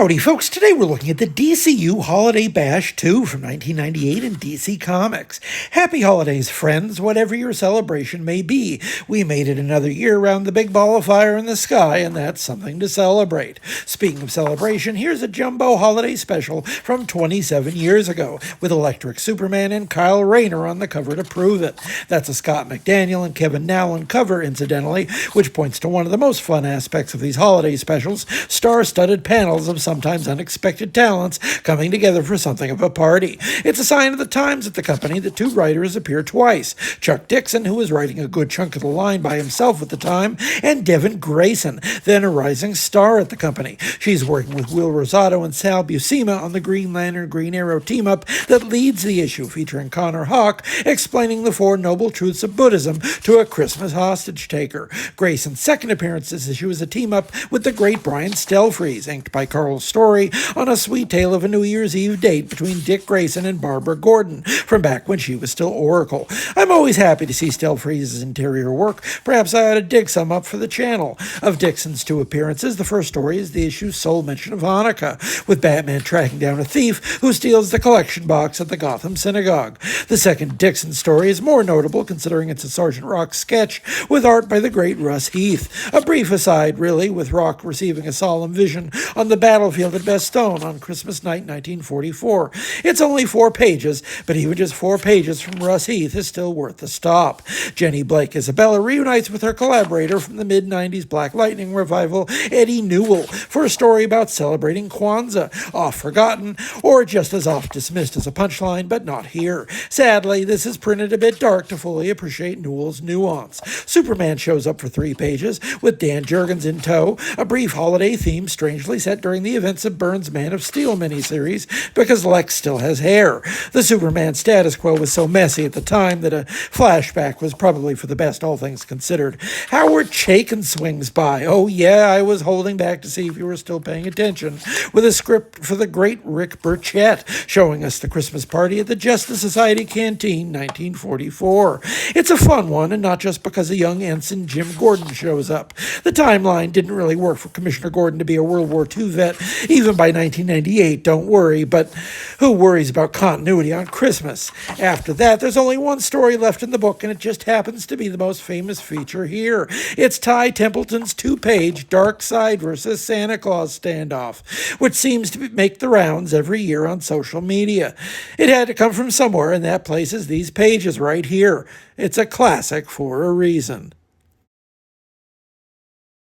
Howdy, folks. Today we're looking at the DCU Holiday Bash II from 1998 in DC Comics. Happy holidays, friends, whatever your celebration may be. We made it another year around the big ball of fire in the sky, and that's something to celebrate. Speaking of celebration, here's a jumbo holiday special from 27 years ago, with Electric Superman and Kyle Rayner on the cover to prove it. That's a Scott McDaniel and Kevin Nowlan cover, incidentally, which points to one of the most fun aspects of these holiday specials, star-studded panels of sometimes unexpected talents coming together for something of a party. It's a sign of the times at the company that two writers appear twice. Chuck Dixon, who was writing a good chunk of the line by himself at the time, and Devin Grayson, then a rising star at the company. She's working with Will Rosato and Sal Buscema on the Green Lantern Green Arrow team-up that leads the issue, featuring Connor Hawke explaining the Four Noble Truths of Buddhism to a Christmas hostage taker. Grayson's second appearance this issue is a team-up with the great Brian Stelfreeze, inked by Carl Story, on a sweet tale of a New Year's Eve date between Dick Grayson and Barbara Gordon, from back when she was still Oracle. I'm always happy to see Stelfreeze's interior work. Perhaps I ought to dig some up for the channel. Of Dixon's two appearances, the first story is the issue's sole mention of Hanukkah, with Batman tracking down a thief who steals the collection box at the Gotham Synagogue. The second Dixon story is more notable, considering it's a Sergeant Rock sketch with art by the great Russ Heath. A brief aside, really, with Rock receiving a solemn vision on the battlefield at Bastogne on Christmas night 1944. It's only 4 pages, but even just 4 pages from Russ Heath is still worth the stop. Jenny Blake Isabella reunites with her collaborator from the mid-90s Black Lightning revival, Eddie Newell, for a story about celebrating Kwanzaa, oft forgotten, or just as oft dismissed as a punchline, but not here. Sadly, this is printed a bit dark to fully appreciate Newell's nuance. Superman shows up for 3 pages, with Dan Jurgens in tow, a brief holiday theme strangely set during the events of Byrne's Man of Steel miniseries, because Lex still has hair. The Superman status quo was so messy at the time that a flashback was probably for the best, all things considered. Howard Chaykin swings by. Oh yeah, I was holding back to see if you were still paying attention, with a script for the great Rick Burchett, showing us the Christmas party at the Justice Society Canteen, 1944. It's a fun one, and not just because a young ensign Jim Gordon shows up. The timeline didn't really work for Commissioner Gordon to be a World War II vet, even by 1998, don't worry, but who worries about continuity on Christmas? After that, there's only one story left in the book, and it just happens to be the most famous feature here. It's Ty Templeton's 2-page Darkseid versus Santa Claus standoff, which seems to make the rounds every year on social media. It had to come from somewhere, and that place is these pages right here. It's a classic for a reason.